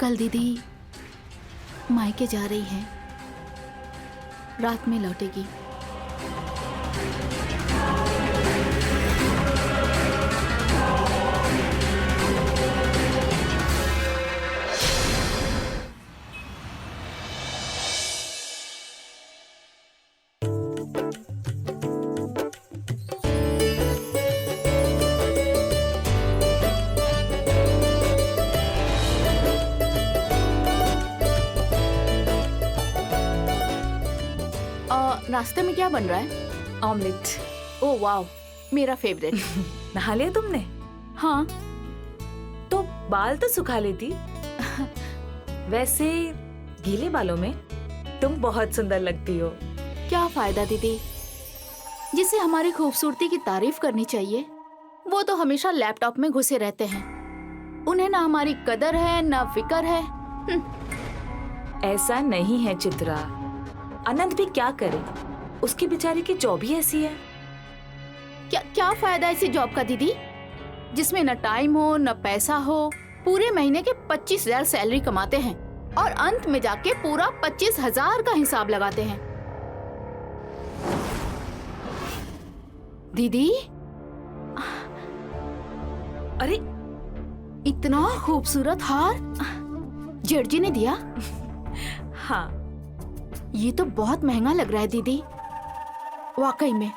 कल दीदी मायके जा रही है, रात में लौटेगी। नाश्ते में क्या बन रहा है? ऑमलेट। ओह वाव, मेरा फेवरेट। नहा लिया तुमने? हाँ। तो बाल तो सुखा लेती। वैसे गीले बालों में तुम बहुत सुंदर लगती हो। क्या फायदा दीदी, जिसे हमारी खूबसूरती की तारीफ करनी चाहिए वो तो हमेशा लैपटॉप में घुसे रहते हैं। उन्हें ना हमारी कदर है ना फिक्र है। ऐसा नहीं है चित्रा, अनंत भी क्या करे, उसकी बेचारी की जॉब ही ऐसी है। क्या फायदा ऐसी जॉब का दीदी, जिसमें न टाइम हो न पैसा हो। पूरे महीने के 25,000 सैलरी कमाते हैं और अंत में जाके पूरा 25,000 का हिसाब लगाते हैं। दीदी, अरे इतना खूबसूरत हार जेठ जी ने दिया? हाँ। ये तो बहुत महंगा लग रहा है दीदी। वाकई में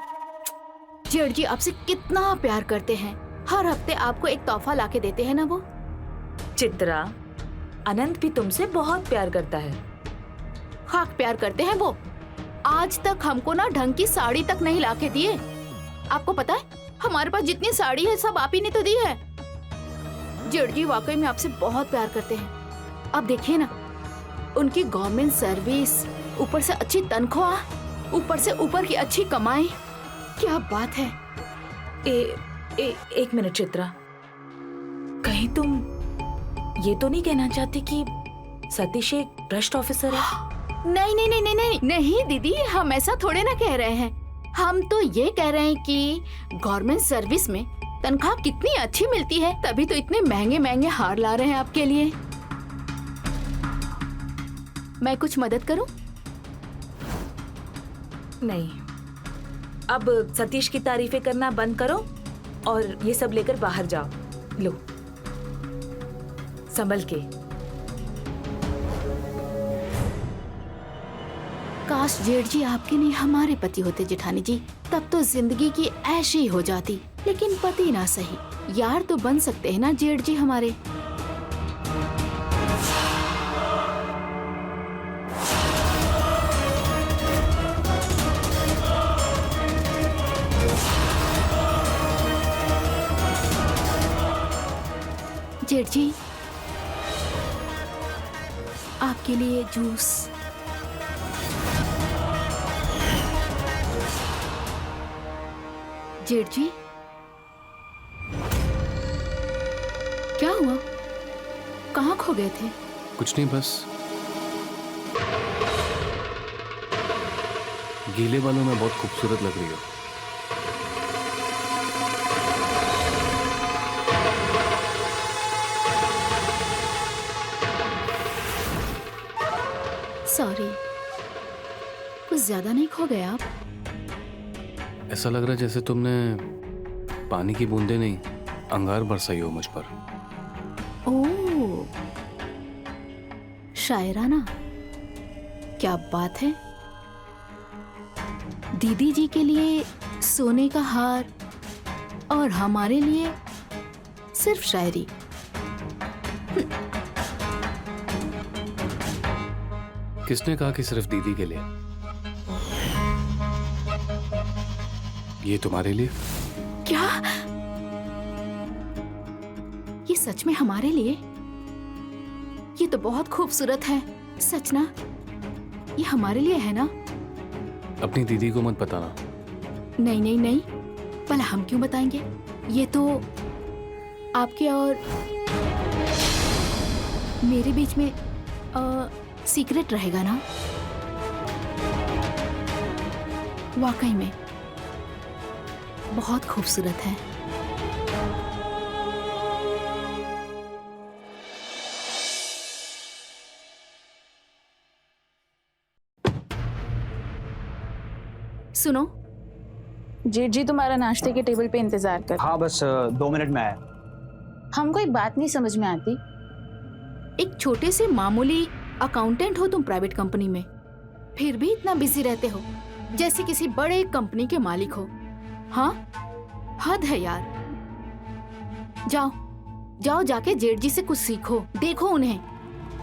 जेठ जी आपसे कितना प्यार करते हैं। हर हफ्ते आपको एक तोहफा लाके देते हैं ना वो। चित्रा, अनंत भी तुमसे बहुत प्यार करता है। खाक प्यार करते हैं वो। आज तक हमको ना ढंग की साड़ी तक नहीं लाके दिए। आपको पता है, हमारे पास जितनी साड़ी है सब आप ही ने तो दी है। जेठ जी वाकई में आपसे बहुत प्यार करते हैं। अब देखिए ना, उनकी गवर्नमेंट सर्विस, ऊपर से अच्छी तनख्वाह, ऊपर से ऊपर की अच्छी कमाई। क्या बात है। एक मिनट चित्रा, कहीं तुम ये तो नहीं कहना चाहती कि सतीश एक भ्रष्ट ऑफिसर है? नहीं नहीं नहीं नहीं नहीं नहीं दीदी, हम ऐसा थोड़े ना कह रहे हैं। हम तो ये कह रहे हैं कि गवर्नमेंट सर्विस में तनख्वाह कितनी अच्छी मिलती है, तभी तो इतने महंगे महंगे हार ला रहे हैं आपके लिए। मैं कुछ मदद करूं? नहीं, अब सतीश की तारीफें करना बंद करो और ये सब लेकर बाहर जाओ। लो, संभल के। काश जेठ जी आपके नहीं हमारे पति होते जेठानी जी, तब तो जिंदगी की ऐशी हो जाती। लेकिन पति ना सही, यार तो बन सकते हैं ना जेठ जी हमारे। जेठ जी, आपके लिए जूस। जेठ जी, क्या हुआ? कहाँ खो गए थे? कुछ नहीं, बस गीले बालों में बहुत खूबसूरत लग रही हो। सॉरी, कुछ ज्यादा नहीं खो गए आप? ऐसा लग रहा है जैसे तुमने पानी की बूंदें नहीं, अंगार बरसाई हो मुझ पर। ओह, शायराना, क्या बात है। दीदी जी के लिए सोने का हार और हमारे लिए सिर्फ शायरी। किसने कहा कि सिर्फ दीदी के लिए? ये तुम्हारे लिए। क्या ये सच में हमारे लिए? ये तो बहुत खूबसूरत है। सच ना? ये हमारे लिए है ना? अपनी दीदी को मत बताना। नहीं नहीं नहीं, भला हम क्यों बताएंगे? ये तो आपके और मेरे बीच में सीक्रेट रहेगा ना? वाकई में बहुत खूबसूरत है। सुनो, जेठ जी तुम्हारा नाश्ते के टेबल पे इंतजार कर। हाँ बस 2 मिनट में आया। हमको एक बात नहीं समझ में आती। एक छोटे से मामूली अकाउंटेंट हो तुम प्राइवेट कंपनी में, फिर भी इतना बिजी रहते हो जैसे किसी बड़े कंपनी के मालिक हो। हाँ, हद है यार। जाओ जाओ, जाके जेठ जी से कुछ सीखो। देखो उन्हें,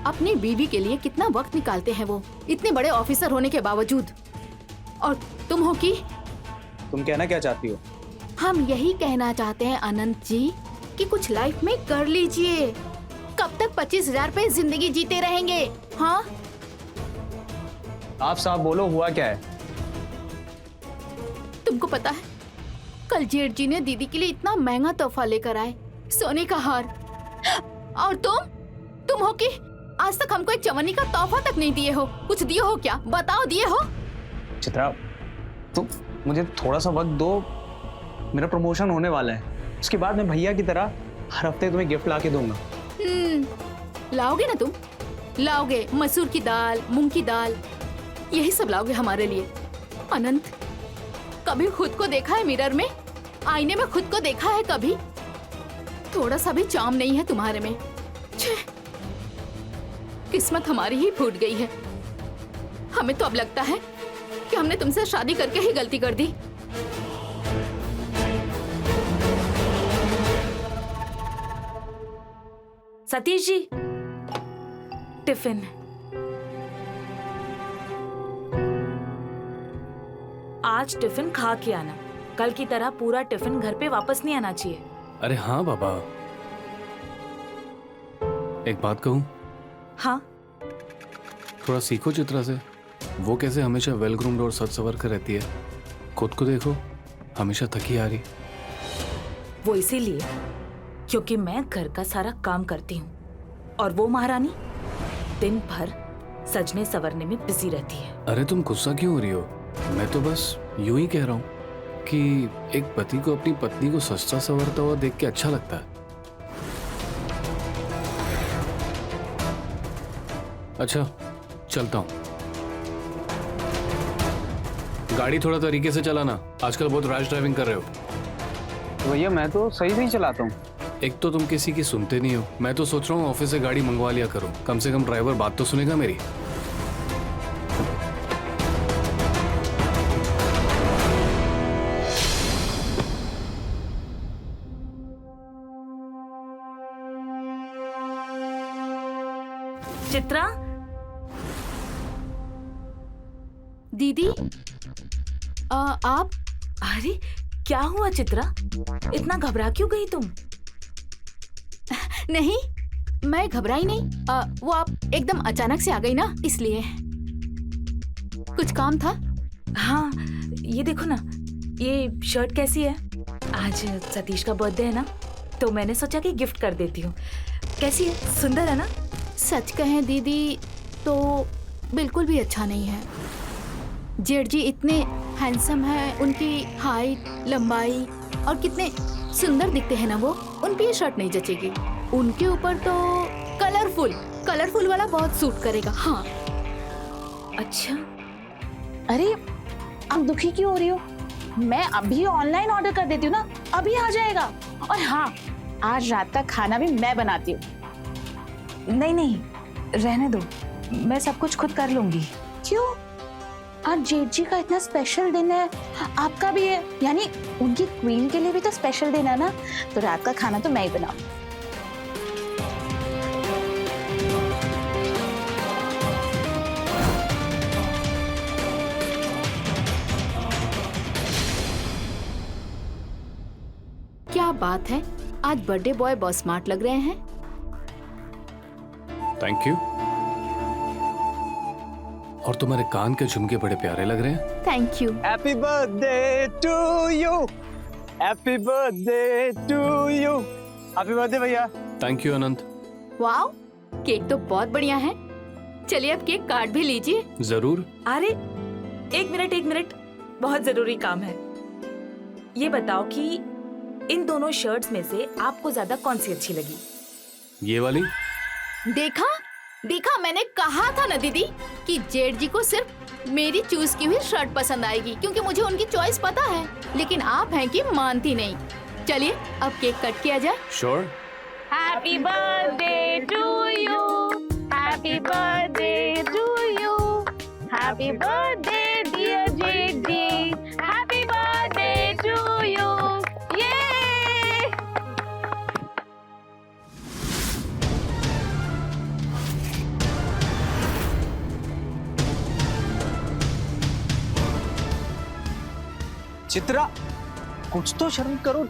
अपनी बीवी के लिए कितना वक्त निकालते हैं वो, इतने बड़े ऑफिसर होने के बावजूद। और तुम हो कि तुम कहना क्या चाहती हो? हम यही कहना चाहते हैं अनंत जी कि कुछ लाइफ में कर लीजिए। कब तक 25,000 पे जिंदगी जीते रहेंगे? हाँ, आप साहब बोलो, हुआ क्या है? तुमको पता है कल जेठ जी ने दीदी के लिए इतना महंगा तोहफा लेकर आए, सोने का हार। और तुम हो कि आज तक हमको एक चवन्नी का तोहफा तक नहीं दिए हो। कुछ दिए हो क्या? बताओ, दिए हो? चित्रा, तुम मुझे थोड़ा सा वक्त दो, मेरा प्रमोशन होने वाला है। उसके बाद मैं भैया की तरह हर हफ्ते तुम्हें गिफ्ट ला के दूंगा। लाओगे ना तुम? लाओगे मसूर की दाल, मूंग की दाल, यही सब लाओगे हमारे लिए। अनंत, कभी खुद को देखा है मिरर में? आईने में खुद को देखा है कभी? थोड़ा सा भी चार्म नहीं है तुम्हारे में। छे, किस्मत हमारी ही फूट गई है। हमें तो अब लगता है कि हमने तुमसे शादी करके ही गलती कर दी। सतीश जी, टिफिन। आज टिफिन खा के आना। कल की तरह पूरा टिफिन घर पे वापस नहीं आना चाहिए। अरे हाँ बाबा, एक बात कहूँ? हाँ, थोड़ा सीखो चित्रा से। वो कैसे हमेशा वेल ग्रूम्ड और सज सवर कर रहती है। खुद को देखो, हमेशा थकी आ रही। वो इसीलिए क्योंकि मैं घर का सारा काम करती हूँ और वो महारानी दिन भर सजने संवरने में बिजी रहती है। अरे तुम गुस्सा क्यों हो रही हो? मैं तो बस यूं ही कह रहा हूँ कि एक पति को अपनी पत्नी को सजता संवरता हुआ देख के अच्छा लगता है। अच्छा, चलता हूँ। गाड़ी थोड़ा तरीके से चलाना, आजकल बहुत रैश ड्राइविंग कर रहे हो। भैया मैं तो सही से ही चलाता हूँ। एक तो तुम किसी की सुनते नहीं हो। मैं तो सोच रहा हूँ ऑफिस से गाड़ी मंगवा लिया करो, कम से कम ड्राइवर बात तो सुनेगा मेरी। चित्रा, दीदी, आप? अरे क्या हुआ चित्रा? इतना घबरा क्यों गई तुम? नहीं, मैं घबराई नहीं। वो आप एकदम अचानक से आ गई ना, इसलिए। कुछ काम था? हाँ, ये देखो ना, ये शर्ट कैसी है? आज सतीश का बर्थडे है ना, तो मैंने सोचा कि गिफ्ट कर देती हूँ। कैसी है? सुंदर है ना? सच कहें दीदी तो बिल्कुल भी अच्छा नहीं है। जेठ जी इतने हैंडसम हैं, उनकी हाइट, लंबाई और कितने सुंदर दिखते हैं ना वो, उन पे ये शर्ट नहीं जचेगी। उनके ऊपर तो कलरफुल वाला बहुत सूट करेगा। हाँ। अच्छा, अरे आप दुखी क्यों हो रही हो? मैं अभी ऑनलाइन ऑर्डर कर देती हूँ ना, अभी आ जाएगा। और हाँ, आज रात का खाना भी मैं बनाती हूँ। नहीं, रहने दो, मैं सब कुछ खुद कर लूंगी। क्यों? आज जेठ जी का इतना स्पेशल दिन है, आपका भी है, यानी उनकी क्वीन के लिए भी तो स्पेशल दिन है ना, तो रात का खाना तो मैं ही बनाऊं। क्या बात है, आज बर्थडे बॉय बहुत स्मार्ट लग रहे हैं। Thank you. और तुम्हारे कान के झुमके बड़े प्यारे लग रहे हैं। Thank you. Happy birthday to you, happy birthday to you, happy birthday भैया। Thank you Anant. Wow, cake तो बहुत बढ़िया है। चलिए अब केक काट भी लीजिए। जरूर। अरे एक मिनट, बहुत जरूरी काम है। ये बताओ कि इन दोनों शर्ट्स में से आपको ज्यादा कौन सी अच्छी लगी? ये वाली। देखा, मैंने कहा था ना दीदी कि जेठ जी को सिर्फ मेरी चूज की हुई शर्ट पसंद आएगी क्योंकि मुझे उनकी चॉइस पता है, लेकिन आप हैं कि मानती नहीं। चलिए अब केक कट किया जाए। Sure. Happy birthday to you, happy birthday to you, happy birthday dear JD, happy birthday to you. ये चित्रा, कुछ तो शर्म करो,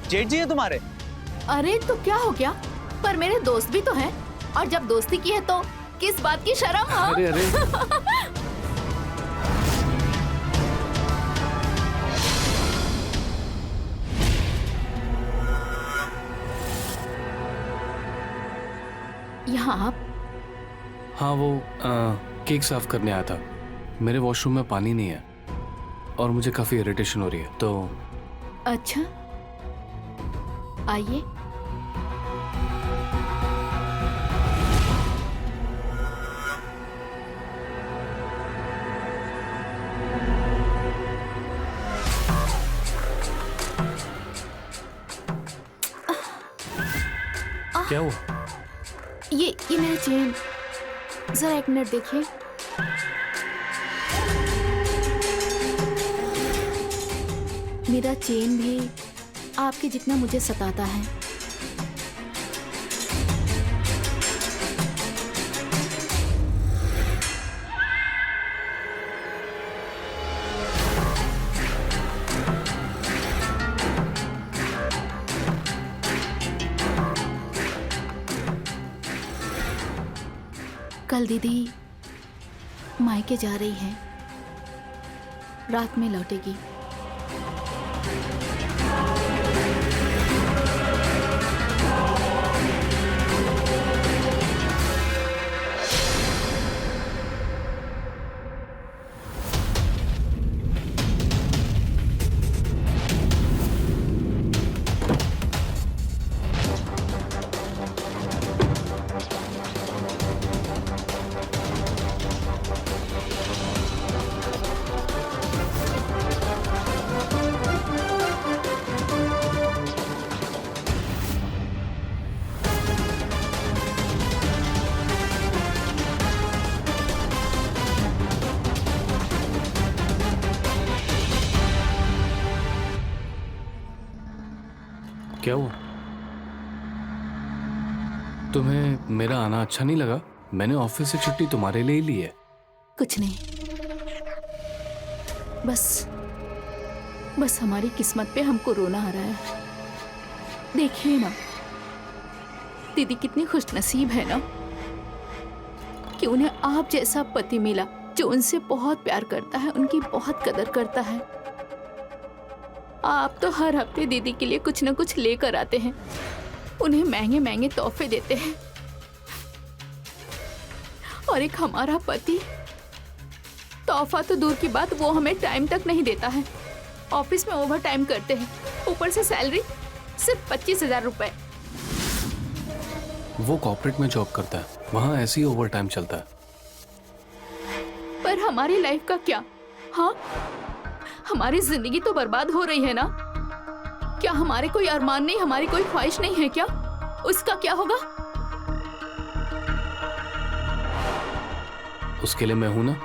जेठ जी है तुम्हारे। अरे तो क्या हो गया, पर मेरे दोस्त भी तो हैं, और जब दोस्ती की है तो किस बात की शर्म? हाँ? अरे अरे यहाँ आप? हाँ वो केक साफ करने आया था। मेरे वॉशरूम में पानी नहीं है और मुझे काफी इरिटेशन हो रही है, तो अच्छा आइए। क्या हुआ? ये मेरा चेन, जरा एक मिनट देखिए। मेरा चेन भी आपके जितना मुझे सताता है। कल दीदी मायके जा रही है, रात में लौटेगी। क्या हुआ? तुम्हें मेरा आना अच्छा नहीं लगा? मैंने ऑफिस से छुट्टी तुम्हारे लिए ही ली है। कुछ नहीं, बस हमारी किस्मत पे हमको रोना आ रहा है। देखिए ना, दीदी कितनी खुशनसीब है ना कि उन्हें आप जैसा पति मिला जो उनसे बहुत प्यार करता है, उनकी बहुत कदर करता है। आप तो हर हफ्ते दीदी के लिए कुछ न कुछ लेकर आते हैं, उन्हें महंगे महंगे तोहफे देते हैं, और एक हमारा पति, तोहफा तो दूर की बात, वो हमें टाइम तक नहीं देता है। ऑफिस में ओवर टाइम करते हैं, ऊपर से सैलरी सिर्फ 25,000 रुपए। वो कॉर्पोरेट में जॉब करता है, वहाँ ऐसे ही ओवर टाइम चलता है। पर हमारी लाइफ का क्या? हाँ, हमारी जिंदगी तो बर्बाद हो रही है ना। क्या हमारे कोई अरमान नहीं, हमारी कोई ख्वाहिश नहीं है क्या? उसका क्या होगा? उसके लिए मैं हूं ना,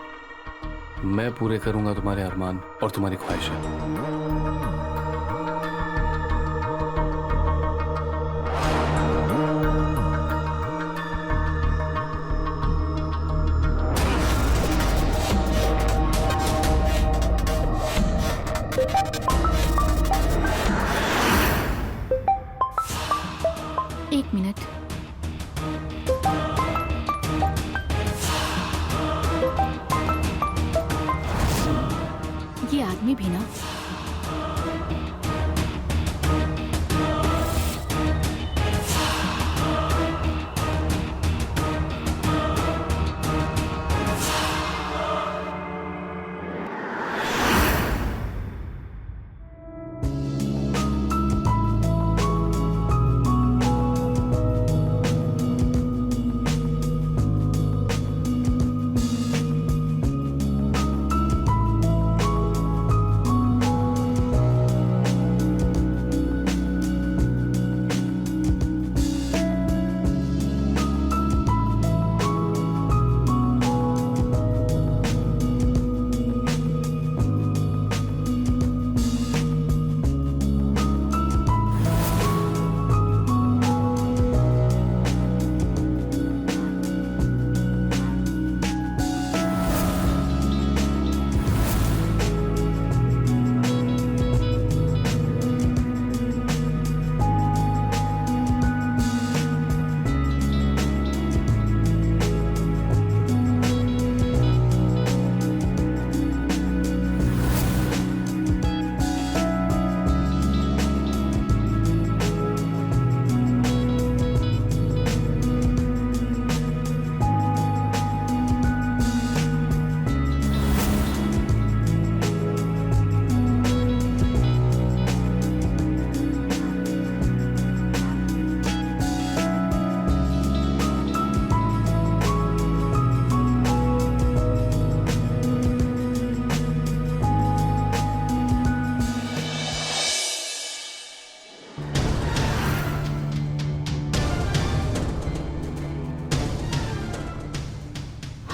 मैं पूरे करूंगा तुम्हारे अरमान और तुम्हारी ख्वाहिशें। एक मिनट, ये आदमी भी ना,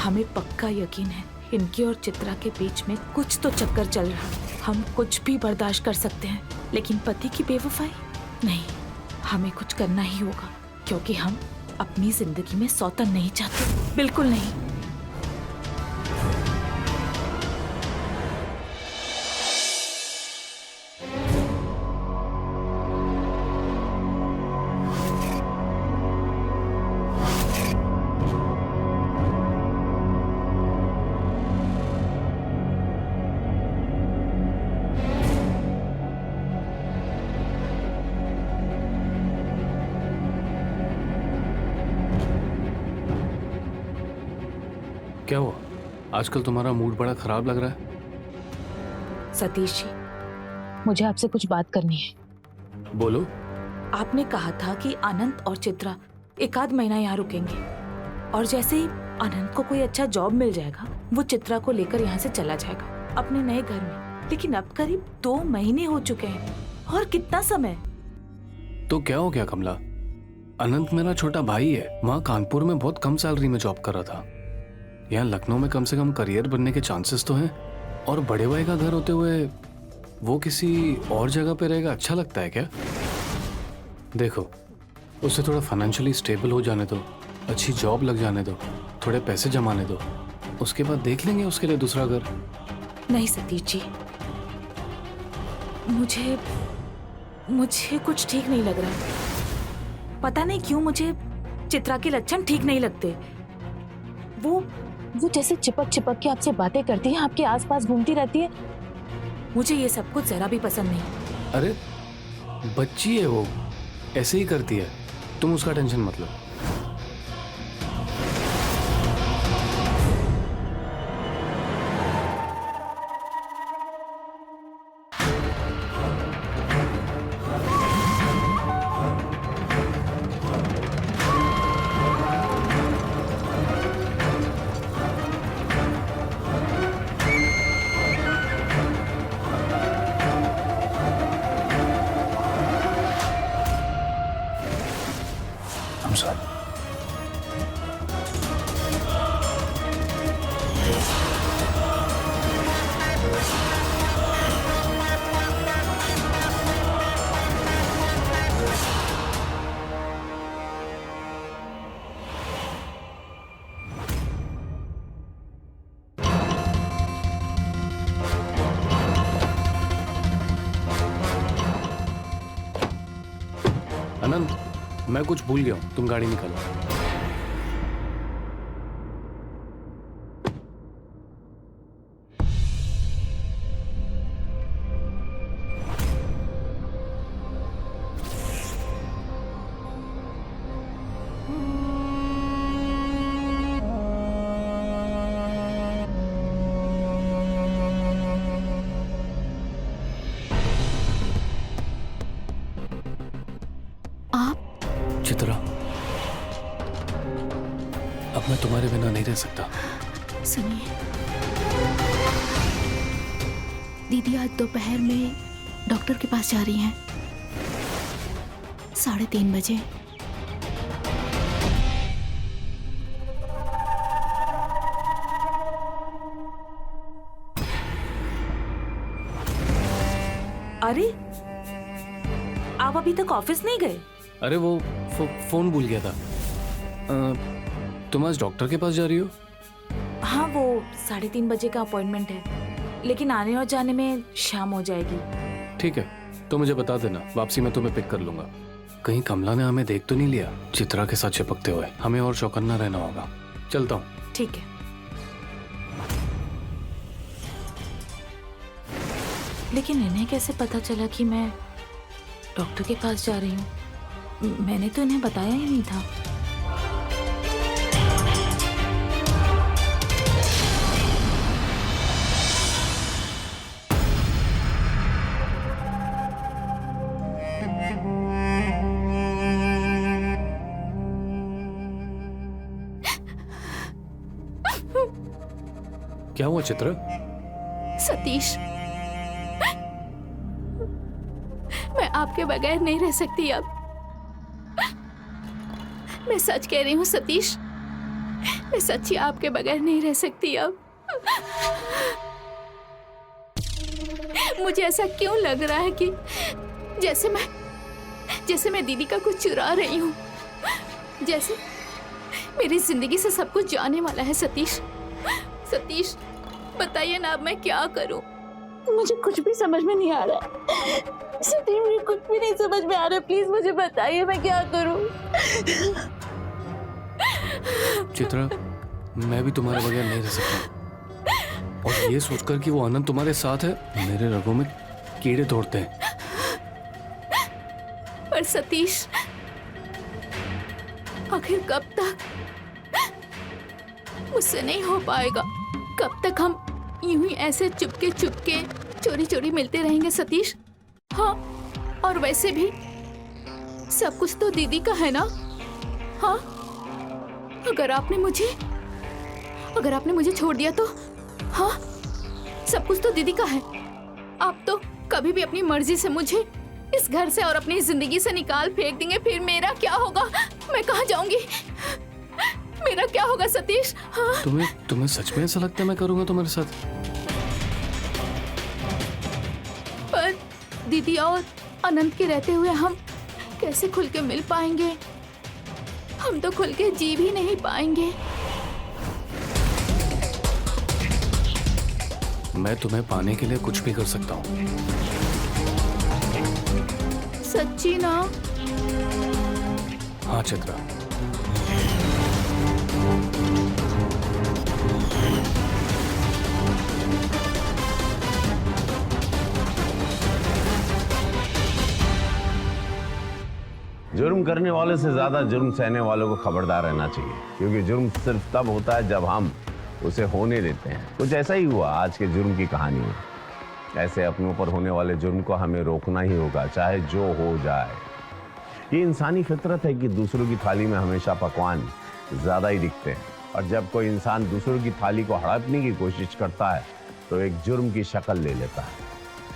हमें पक्का यकीन है इनकी और चित्रा के बीच में कुछ तो चक्कर चल रहा है। हम कुछ भी बर्दाश्त कर सकते हैं, लेकिन पति की बेवफाई नहीं। हमें कुछ करना ही होगा, क्योंकि हम अपनी जिंदगी में सौतन नहीं चाहते, बिल्कुल नहीं। क्या हुआ? आजकल तुम्हारा मूड बड़ा खराब लग रहा है। सतीश जी, मुझे आपसे कुछ बात करनी है। बोलो। आपने कहा था कि अनंत और चित्रा एक आध महीना यहाँ रुकेंगे, और जैसे ही अनंत को कोई अच्छा जॉब मिल जाएगा वो चित्रा को लेकर यहाँ से चला जाएगा अपने नए घर में। लेकिन अब करीब 2 महीने हो चुके हैं, और कितना समय। तो क्या हो गया कमला? अनंत मेरा छोटा भाई है, वहाँ कानपुर में बहुत कम सैलरी में जॉब कर रहा था। यहाँ लखनऊ में कम से कम करियर बनने के चांसेस तो हैं, और बड़े भाई का घर होते हुए वो किसी और जगह पे रहेगा, अच्छा लगता है क्या? देखो, उसे थोड़ा फाइनेंशियली स्टेबल हो जाने दो, अच्छी जॉब लग जाने दो, थोड़े पैसे जमाने दो, उसके बाद देख लेंगे उसके लिए दूसरा घर। नहीं सतीश जी, मुझे कुछ ठीक नहीं लग रहा। पता नहीं क्यों मुझे चित्रा के लक्षण ठीक नहीं लगते। वो जैसे चिपक चिपक के आपसे बातें करती है, आपके आसपास घूमती रहती है। मुझे ये सब कुछ जरा भी पसंद नहीं। अरे बच्ची है वो, ऐसे ही करती है, तुम उसका टेंशन मत लो। I'm sorry. अनंत, मैं कुछ भूल गया हूँ, तुम गाड़ी निकालो। चित्रा, अब मैं तुम्हारे बिना नहीं रह सकता। सुनिए, दीदी आज दोपहर में डॉक्टर के पास जा रही हैं, 3:30 बजे। अरे आप अभी तक ऑफिस नहीं गए? अरे वो फोन भूल गया था। तुम आज डॉक्टर के पास जा रही हो? हाँ, वो 3:30 बजे का अपॉइंटमेंट है, लेकिन आने और जाने में शाम हो जाएगी। ठीक है, तो मुझे बता देना, वापसी में तुम्हें पिक कर लूंगा। कहीं कमला ने हमें देख तो नहीं लिया चित्रा के साथ चिपकते हुए? हमें और चौकन्ना रहना होगा। चलता हूँ। ठीक है, लेकिन इन्हें कैसे पता चला कि मैं डॉक्टर के पास जा रही हूँ? मैंने तो इन्हें बताया ही नहीं था। क्या हुआ चित्रा? सतीश, मैं आपके बगैर नहीं रह सकती अब। मैं सच कह रही हूँ सतीश, मैं सच्ची आपके बगैर नहीं रह सकती अब। मुझे ऐसा क्यों लग रहा है कि जैसे मैं दीदी का कुछ चुरा रही हूँ, जैसे मेरी जिंदगी से सब कुछ जाने वाला है। सतीश, बताइए ना अब मैं क्या करूँ? मुझे कुछ भी समझ में नहीं आ रहा है। सतीश, मुझे कुछ भी नहीं समझ में आ रहा है। प्लीज मुझे बताइए मैं क्या करूँ। चित्रा, मैं भी तुम्हारे बगैर नहीं रह सकता, और ये सोचकर कि वो आनंद तुम्हारे साथ है, मेरे रगों में कीड़े तोड़ते हैं। पर सतीश, आखिर कब तक? मुझसे नहीं हो पाएगा। कब तक हम यूं ही ऐसे चुपके चोरी चोरी मिलते रहेंगे सतीश? हाँ, और वैसे भी सब कुछ तो दीदी का है ना? हाँ, अगर आपने मुझे छोड़ दिया तो हाँ, सब कुछ तो दीदी का है। आप तो कभी भी अपनी मर्जी से मुझे इस घर से और अपनी जिंदगी से निकाल फेंक देंगे। फिर मेरा क्या होगा? मैं कहाँ जाऊंगी? मेरा क्या होगा सतीश? हाँ? तुम्हें सच में ऐसा लगता है मैं करूंगा तुम्हारे साथ? पर दीदी और अनंत के रहते हुए हम कैसे खुल के मिल पाएंगे? हम तो खुल के जी भी नहीं पाएंगे। मैं तुम्हें पाने के लिए कुछ भी कर सकता हूँ। सच्ची ना? हाँ चित्रा। जुर्म करने वाले से ज्यादा जुर्म सहने वालों को खबरदार रहना चाहिए, क्योंकि जुर्म सिर्फ तब होता है जब हम उसे होने देते हैं। कुछ ऐसा ही हुआ आज के जुर्म की कहानी में। ऐसे अपनों पर होने वाले जुर्म को हमें रोकना ही होगा, चाहे जो हो जाए। ये इंसानी फितरत है कि दूसरों की थाली में हमेशा पकवान ज्यादा ही दिखते हैं, और जब कोई इंसान दूसरों की थाली को हड़पने की कोशिश करता है तो एक जुर्म की शक्ल ले लेता है।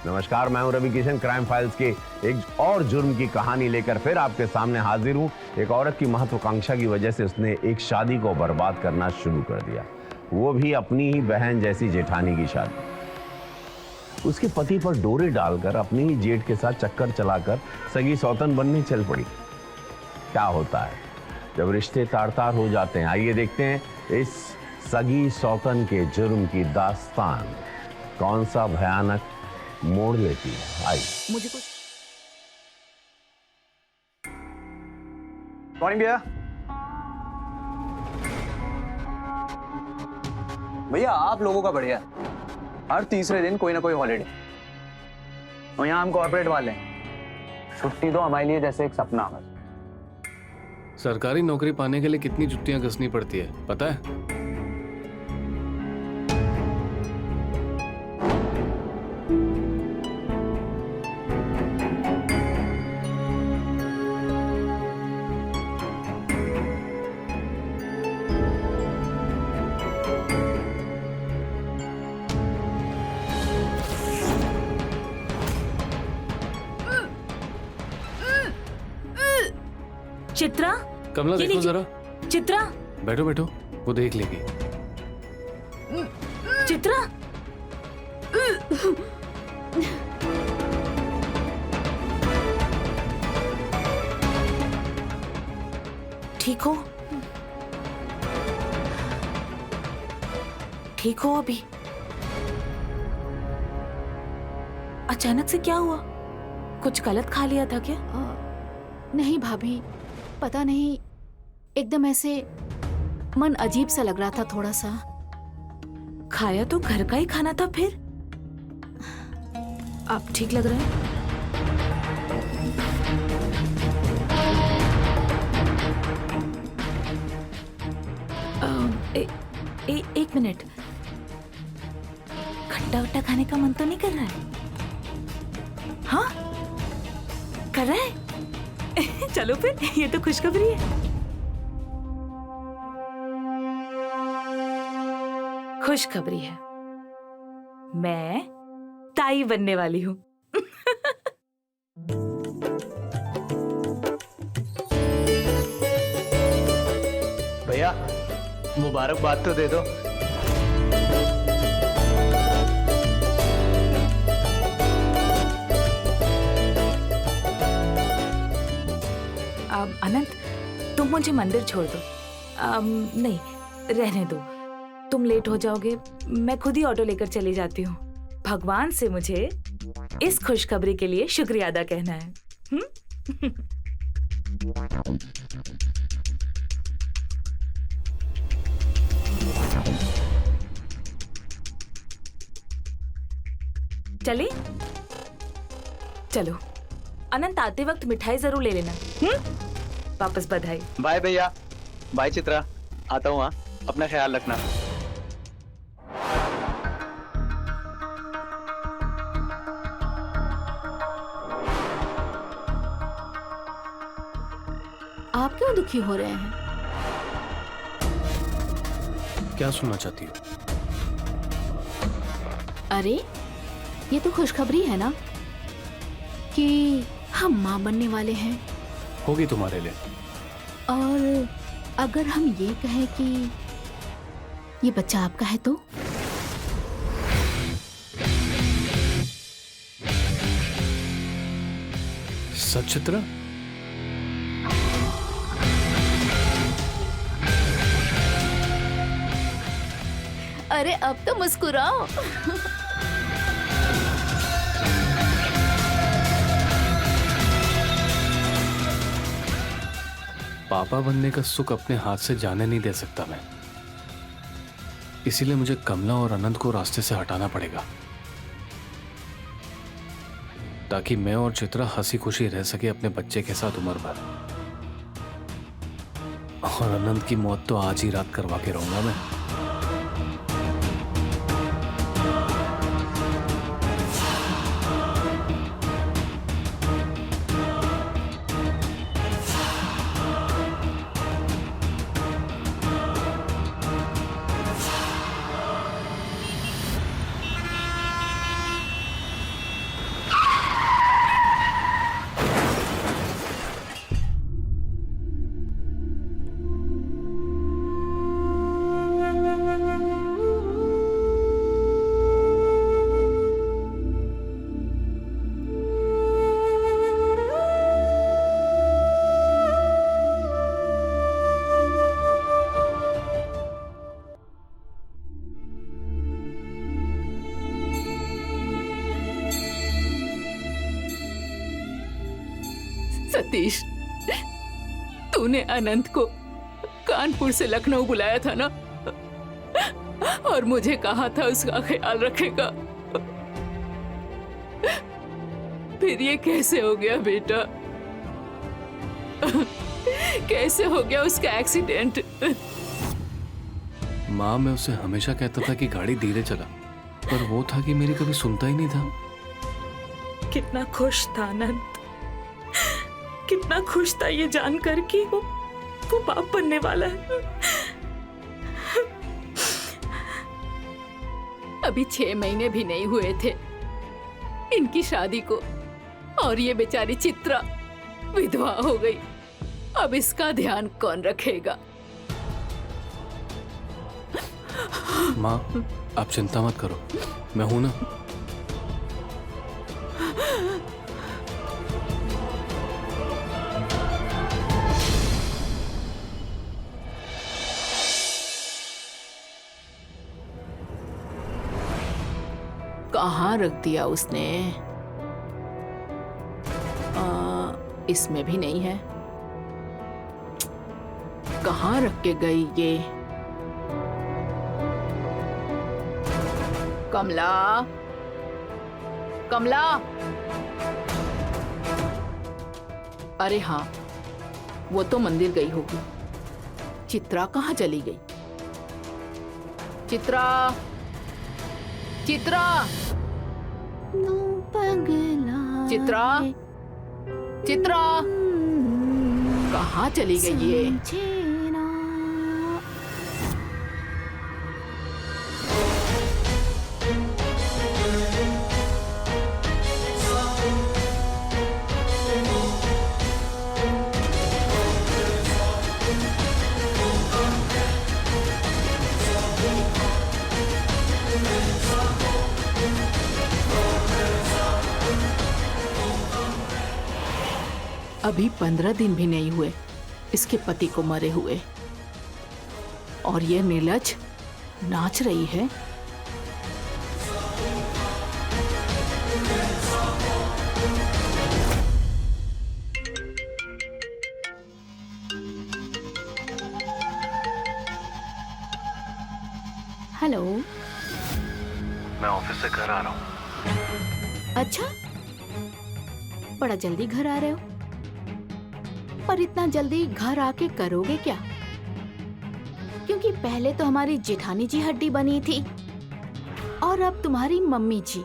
नमस्कार, मैं हूं रवि किशन। क्राइम फाइल्स के एक और जुर्म की कहानी लेकर फिर आपके सामने हाजिर हूं। एक औरत की महत्वाकांक्षा की वजह से उसने एक शादी को बर्बाद करना शुरू कर दिया, वो भी अपनी ही बहन जैसी जेठानी की शादी। उसके पति पर डोरे डालकर अपनी ही जेठ के साथ चक्कर चलाकर सगी सौतन बनने चल पड़ी। क्या होता है जब रिश्ते तार तार हो जाते हैं? आइए देखते हैं इस सगी सौतन के जुर्म की दास्तान कौन सा भयानक मोड़ लेती है। आई मुझे कुछ मॉर्निंग भैया। भैया आप लोगों का बढ़िया, हर तीसरे दिन कोई ना कोई हॉलीडे, और यहाँ हम कॉर्पोरेट वाले हैं, छुट्टी तो हमारे लिए जैसे एक सपना है। सरकारी नौकरी पाने के लिए कितनी जुत्तियां घसनी पड़ती है पता है? चित्रा, कमला ये देखो जरा। चित्रा, बैठो बैठो, वो देख लेगी। चित्रा, ठीक हो? ठीक हो अभी? अचानक से क्या हुआ? कुछ गलत खा लिया था क्या? नहीं भाभी, पता नहीं, एकदम ऐसे मन अजीब सा लग रहा था थोड़ा सा। खाया तो घर का ही खाना था फिर। आप ठीक लग रहे हैं? एक मिनट, खट्टा वट्टा खाने का मन तो नहीं कर रहा है? हाँ, कर रहा है? चलो फिर, ये तो खुशखबरी है। खुशखबरी है, मैं ताई बनने वाली हूँ। भैया मुबारकबाद तो दे दो। अनंत, तुम मुझे मंदिर छोड़ दो। नहीं, रहने दो। तुम लेट हो जाओगे, मैं खुद ही ऑटो लेकर चली जाती हूँ। भगवान से मुझे इस खुशखबरी के लिए शुक्रिया अदा कहना है। चली? चलो, अनंत आते वक्त मिठाई जरूर ले लेना। वापस बधाई। बाय भैया। बाय चित्रा, आता हूँ। हाँ, अपना ख्याल रखना। आप क्यों दुखी हो रहे हैं? क्या सुनना चाहती हो? अरे, ये तो खुशखबरी है ना कि हम माँ बनने वाले हैं। होगी तुम्हारे लिए। और अगर हम ये कहें कि ये बच्चा आपका है तो? सच चित्रा? अरे अब तो मुस्कुराओ। पापा बनने का सुख अपने हाथ से जाने नहीं दे सकता मैं। इसीलिए मुझे कमला और अनंत को रास्ते से हटाना पड़ेगा, ताकि मैं और चित्रा हंसी खुशी रह सके अपने बच्चे के साथ उम्र भर। और अनंत की मौत तो आज ही रात करवा के रहूंगा मैं। सतीश, तूने अनंत को कानपुर से लखनऊ बुलाया था ना, और मुझे कहा था उसका ख्याल रखेगा। फिर ये कैसे हो गया बेटा? कैसे हो गया उसका एक्सीडेंट? माँ, मैं उसे हमेशा कहता था कि गाड़ी धीरे चला, पर वो था कि मेरी कभी सुनता ही नहीं था। कितना खुश था अनंत, कितना खुश था ये जानकर कि वो बाप बनने वाला है। अभी 6 महीने भी नहीं हुए थे इनकी शादी को, और ये बेचारी चित्रा विधवा हो गई। अब इसका ध्यान कौन रखेगा? माँ, आप चिंता मत करो, मैं हूं ना। कहाँ रख दिया उसने? इसमें भी नहीं है। कहाँ रख के गई ये? कमला, कमला। अरे हाँ, वो तो मंदिर गई होगी। चित्रा कहाँ चली गई? चित्रा, चित्रा, चित्रा, चित्रा, कहाँ चली गई ये? अभी 15 दिन भी नहीं हुए इसके पति को मरे हुए, और ये नीलज नाच रही है। हेलो। मैं ऑफिस से घर आ रहा हूँ। अच्छा, बड़ा जल्दी घर आ रहे हो, पर इतना जल्दी घर आके करोगे क्या? क्योंकि पहले तो हमारी जेठानी जी हड्डी बनी थी और अब तुम्हारी मम्मी जी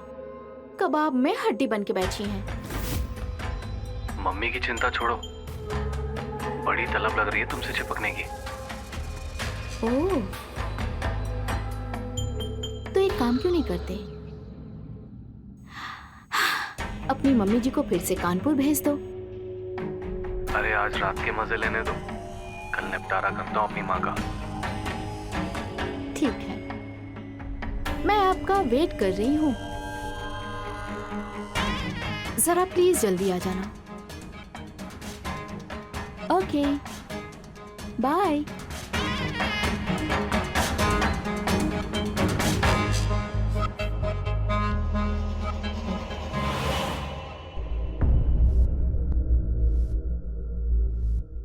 कबाब में हड्डी बन के बैठी हैं। मम्मी की चिंता छोड़ो, बड़ी तलब लग रही है तुमसे चिपकने की। ओह, तो एक काम क्यों नहीं करते, अपनी मम्मी जी को फिर से कानपुर भेज दो। अरे आज रात के मजे लेने दो, कल निपटारा करता हूँ अपनी माँ का। ठीक है, मैं आपका वेट कर रही हूँ। जरा प्लीज जल्दी आ जाना। Okay, bye.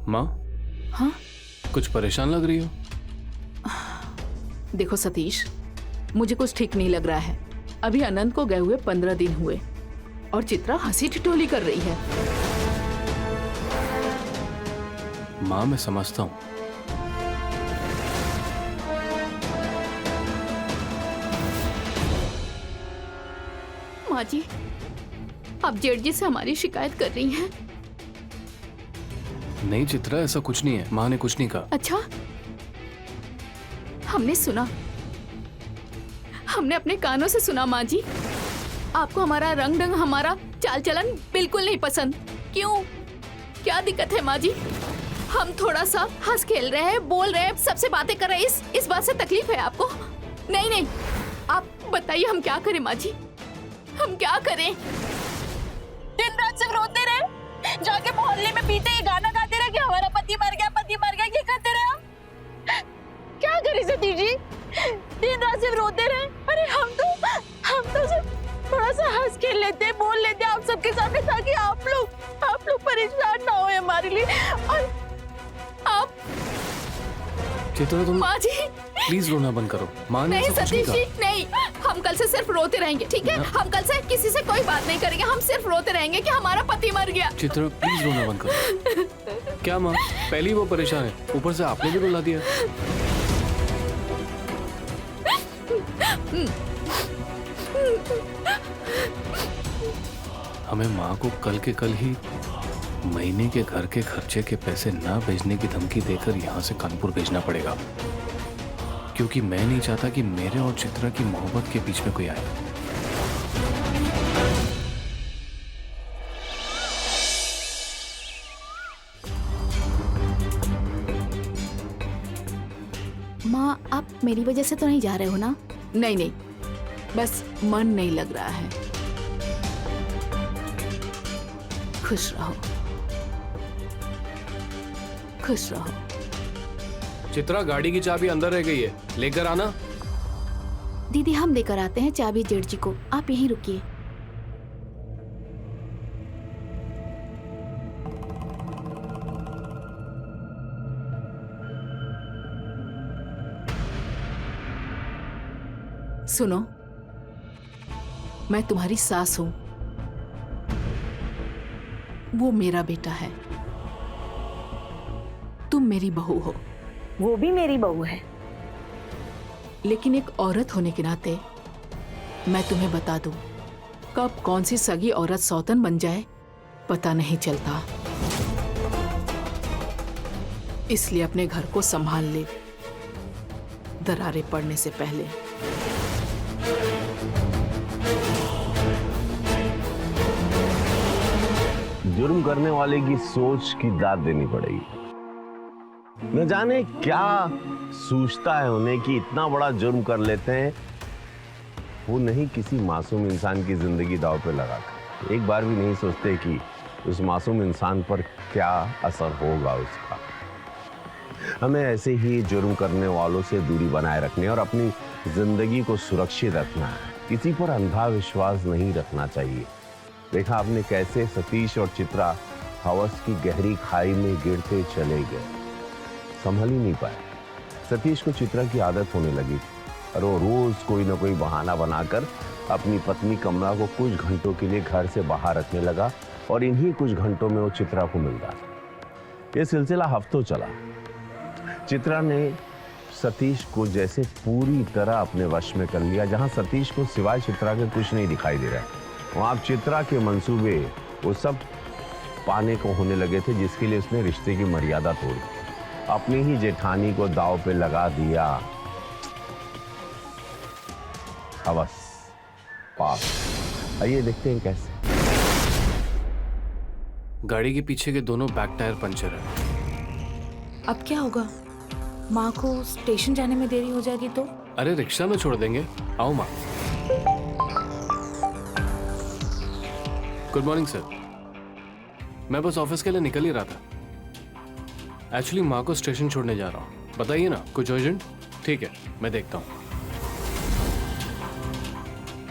माँ, हाँ, कुछ परेशान लग रही हो? देखो सतीश, मुझे कुछ ठीक नहीं लग रहा है। अभी अनंत को गए हुए 15 दिन हुए और चित्रा हंसी ठिठोली कर रही है। माँ, मैं समझता हूँ, माँ जी, आप जेठ जी से हमारी शिकायत कर रही हैं? नहीं चित्रा, ऐसा कुछ नहीं है, माँ ने कुछ नहीं कहा। अच्छा, हमने सुना, हमने अपने कानों से सुना। माँ जी, आपको हमारा रंग ढंग, हमारा चाल चलन बिल्कुल नहीं पसंद। क्यों, क्या दिक्कत है माँ जी? हम थोड़ा सा हंस खेल रहे हैं, बोल रहे हैं, सबसे बातें कर रहे हैं, इस बात से तकलीफ है आपको? नहीं नहीं, आप बताइए हम क्या करें माँ जी, हम क्या करें? दिन रात सिर्फ रोते रहे, जाके मोहल्ले में पीते ये गाना गाते रहे कि हमारा पति मर गया, पति मर गया, ये कहते रहे हम। क्या करें सतीश जी, दिन रात सिर्फ रोते रहे। अरे हम तो सिर्फ थोड़ा सा हंस खेल लेते, बोल लेते आप सबके सामने, ताकि आप लोग परेशान ना होए हमारे लिए। और आप चित्रा, तुम माँ जी, प्लीज रोना बंद करो। माँ ने नहीं ऐसा कुछ नहीं सतीश जी, कहा। नहीं, हम कल से सिर्फ रोते रहेंगे, ठीक है? हम कल से किसी से कोई बात नहीं करेंगे, हम सिर्फ रोते रहेंगे कि हमारा पति मर गया। चित्रा, प्लीज रोना बंद करो। क्या माँ, पहले ही वो परेशान है, ऊपर से आपने भी रुला दिया। हमें माँ को कल के कल ही महीने के घर के खर्चे के पैसे ना भेजने की धमकी देकर यहाँ से कानपुर भेजना पड़ेगा, क्योंकि मैं नहीं चाहता कि मेरे और चित्रा की मोहब्बत के बीच में कोई आए। माँ, आप मेरी वजह से तो नहीं जा रहे हो ना? नहीं नहीं, बस मन नहीं लग रहा है। खुश रहो, खुश रहो। चित्रा, गाड़ी की चाबी अंदर रह गई है, लेकर आना। दीदी, हम लेकर आते हैं चाबी जेठ जी को, आप यहीं रुकिए। सुनो, मैं तुम्हारी सास हूं, वो मेरा बेटा है, तुम मेरी बहू हो। वो भी मेरी बहू है। लेकिन एक औरत होने के नाते मैं तुम्हें बता दूं, कब कौन सी सगी औरत सौतन बन जाए पता नहीं चलता। इसलिए अपने घर को संभाल ले, दरारें पड़ने से पहले। जुर्म करने वाले की सोच की दाद देनी पड़ेगी। न जाने क्या सूझता है उन्हें कि इतना बड़ा जुर्म कर लेते हैं, वो नहीं किसी मासूम इंसान की जिंदगी दांव पे लगाकर। एक बार भी नहीं सोचते कि उस मासूम इंसान पर क्या असर होगा उसका। हमें ऐसे ही जुर्म करने वालों से दूरी बनाए रखने और अपनी जिंदगी को सुरक्षित रखना है। किसी पर अंधा विश्वास नहीं रखना चाहिए। देखा आपने कैसे सतीश और चित्रा हवस की गहरी खाई में गिरते चले गए, संभल ही नहीं पाए। सतीश को चित्रा की आदत होने लगी और वो रोज कोई ना कोई बहाना बनाकर अपनी पत्नी कमला को कुछ घंटों के लिए घर से बाहर रखने लगा और इन्हीं कुछ घंटों में वो चित्रा को मिलता। ये सिलसिला हफ्तों चला। चित्रा ने सतीश को जैसे पूरी तरह अपने वश में कर लिया। जहां सतीश को सिवाय चित्रा के कुछ नहीं दिखाई दे रहा है, वहां अब चित्रा के मंसूबे वो सब पाने को होने लगे थे जिसके लिए उसने रिश्ते की मर्यादा तोड़ी, अपनी ही जेठानी को दांव पे लगा दिया। हवस पास। आइए देखते हैं कैसे। गाड़ी के पीछे के दोनों बैक टायर पंचर है। अब क्या होगा? माँ को स्टेशन जाने में देरी हो जाएगी तो? अरे रिक्शा में छोड़ देंगे। आओ माँ। Good morning sir. मैं बस ऑफिस के लिए निकल ही रहा था। एक्चुअली माँ को स्टेशन छोड़ने जा रहा हूँ। बताइए ना, कुछ अर्जेंट? ठीक है, मैं देखता हूँ।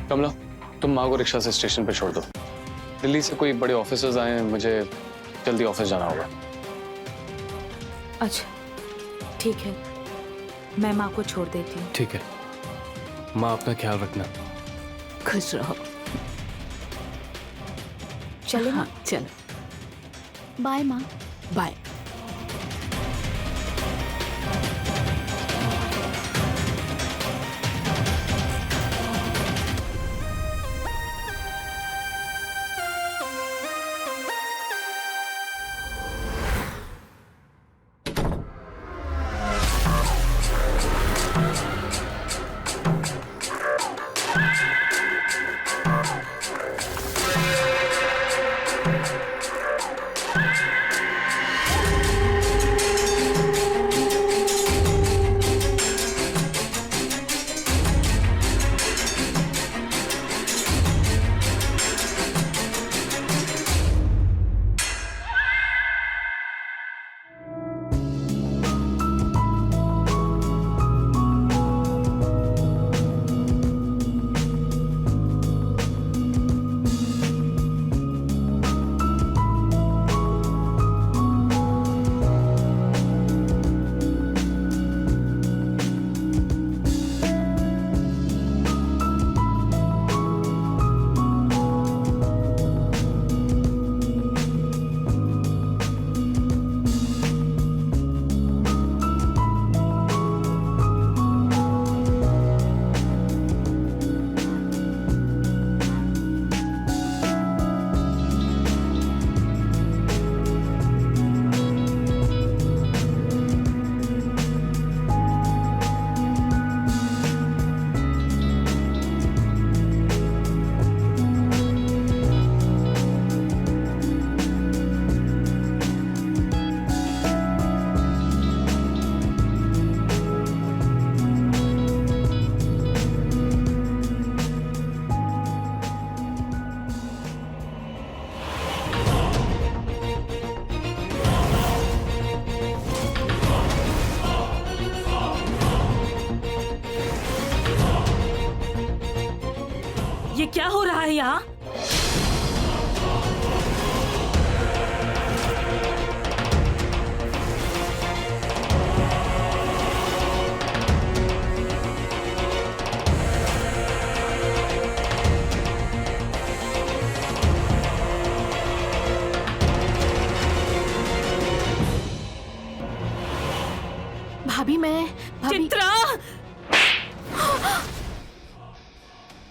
कमला, तुम माँ को रिक्शा से स्टेशन पे छोड़ दो। दिल्ली से कोई बड़े ऑफिसर्स आए हैं, मुझे जल्दी ऑफिस जाना होगा। अच्छा ठीक है, मैं माँ को छोड़ देती हूँ। ठीक है माँ, अपना ख्याल रखना। खुश रहो। चले हाँ चलो, बाय माँ। बाय। ये क्या हो रहा है यहाँ? भाभी भाभी चित्रा,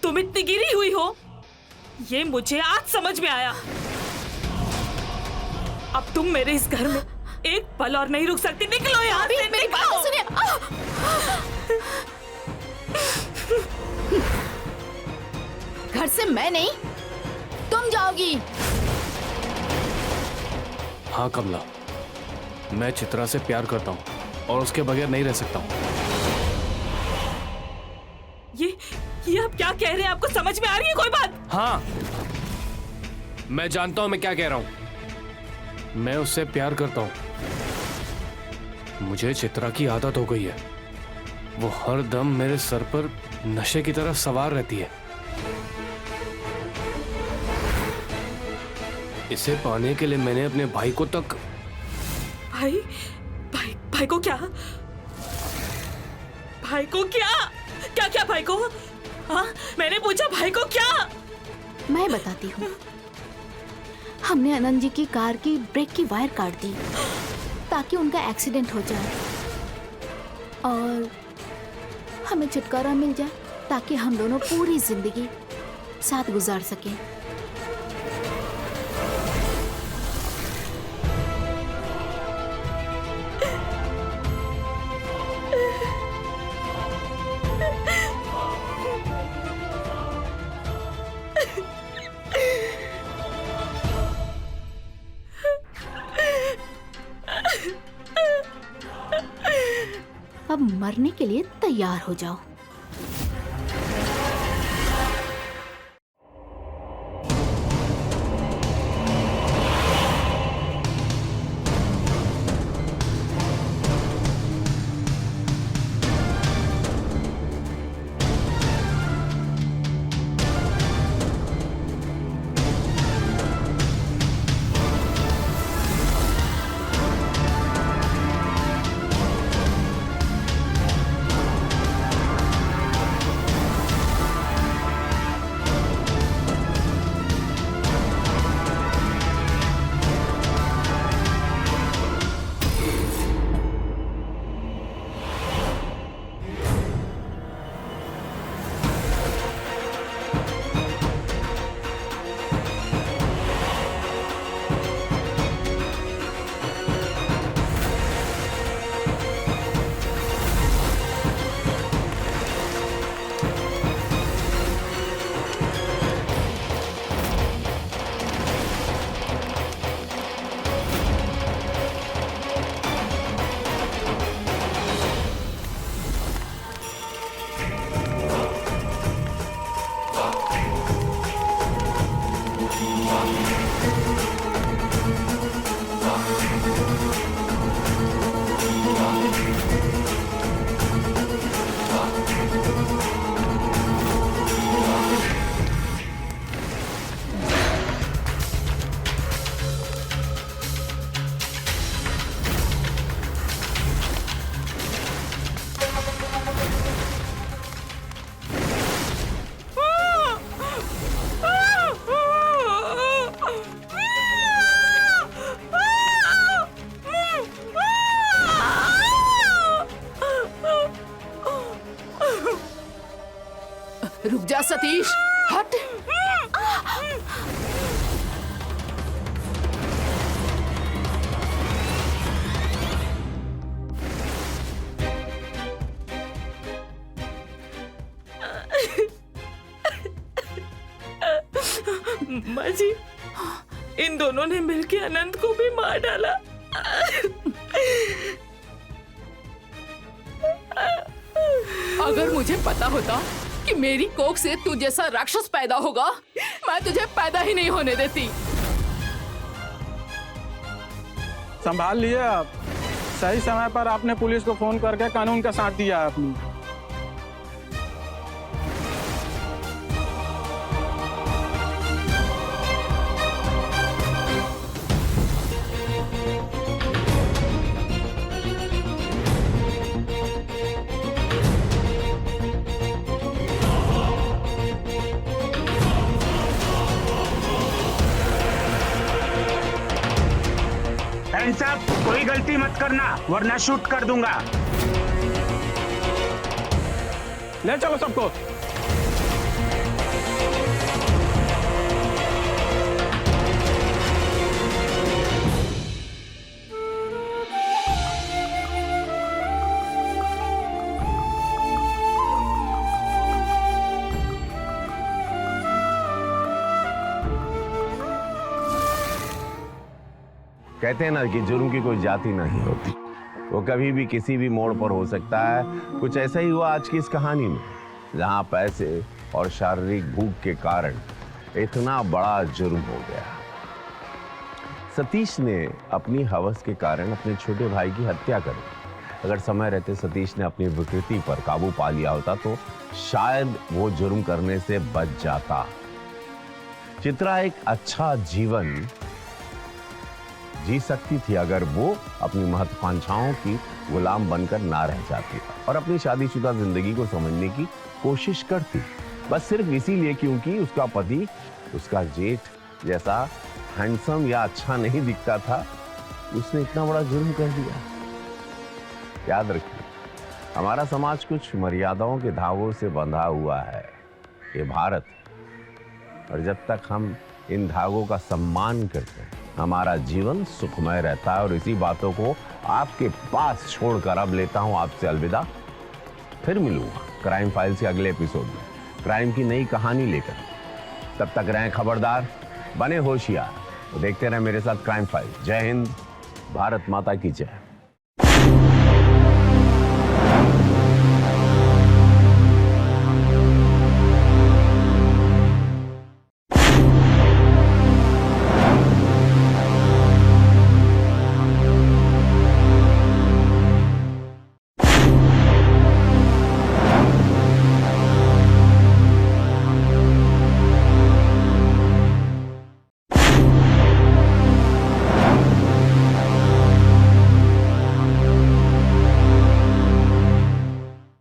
तुम इतनी गिरी हुई हो, ये मुझे आज समझ में आया। अब तुम मेरे इस घर में एक पल और नहीं रुक सकती। निकलो यहाँ से, मेरी बात तो सुनिए। घर से मैं नहीं, तुम जाओगी। हाँ कमला, मैं चित्रा से प्यार करता हूँ और उसके बगैर नहीं रह सकता हूँ। ये आप क्या कह रहे हैं? आपको समझ में आ रही है कोई बात? हाँ, मैं जानता हूँ मैं क्या कह रहा हूँ। मैं उससे प्यार करता हूँ। मुझे चित्रा की आदत हो गई है, वो हर दम मेरे सर पर नशे की तरह सवार रहती है। इसे पाने के लिए मैंने अपने भाई को तक। भाई भाई भाई को क्या? भाई को क्या? क्या क्या भाई को? हाँ, मैंने पूछा भाई को क्या? मैं बताती हूँ। हमने आनंद जी की कार की ब्रेक की वायर काट दी ताकि उनका एक्सीडेंट हो जाए और हमें छुटकारा मिल जाए ताकि हम दोनों पूरी जिंदगी साथ गुजार सकें। अब मरने के लिए तैयार हो जाओ। रुक जा सतीश, हट। माँ जी, इन दोनों ने मिलकर अनंत को भी मार डाला। अगर मुझे पता होता कि मेरी कोख से तू जैसा राक्षस पैदा होगा, मैं तुझे पैदा ही नहीं होने देती। संभाल लिए आप। सही समय पर आपने पुलिस को फोन करके कानून का साथ दिया आपने। साहब, कोई गलती मत करना वरना शूट कर दूंगा। ले चलो सबको। कहते हैं ना कि जुर्म की कोई जाति नहीं होती, वो कभी भी किसी भी मोड़ पर हो सकता है। कुछ ऐसा ही हुआ आज की इस कहानी में, जहां पैसे और शारीरिक भूख के कारण इतना बड़ा जुर्म हो गया। सतीश ने अपनी हवस के कारण अपने छोटे भाई की हत्या कर दी। अगर समय रहते सतीश ने अपनी विकृति पर काबू पा लिया होता तो शायद वो जुर्म करने से बच जाता। चित्रा एक अच्छा जीवन जी सकती थी अगर वो अपनी महत्वाकांक्षाओं की गुलाम बनकर ना रह जाती और अपनी शादीशुदा जिंदगी को समझने की कोशिश करती, बस सिर्फ इसीलिए क्योंकि उसका पति उसका जेठ जैसा हैंडसम या अच्छा नहीं दिखता था। उसने इतना बड़ा जुर्म कर दिया। याद रखिए, हमारा समाज कुछ मर्यादाओं के धागों से बंधा हुआ है, ये भारत, और जब तक हम इन धागों का सम्मान करते हैं हमारा जीवन सुखमय रहता है। और इसी बातों को आपके पास छोड़कर अब लेता हूं आपसे अलविदा। फिर मिलूंगा क्राइम फाइल्स के अगले एपिसोड में क्राइम की नई कहानी लेकर। तब तक रहें खबरदार, बने होशियार, देखते रहें मेरे साथ क्राइम फाइल्स। जय हिंद, भारत माता की जय।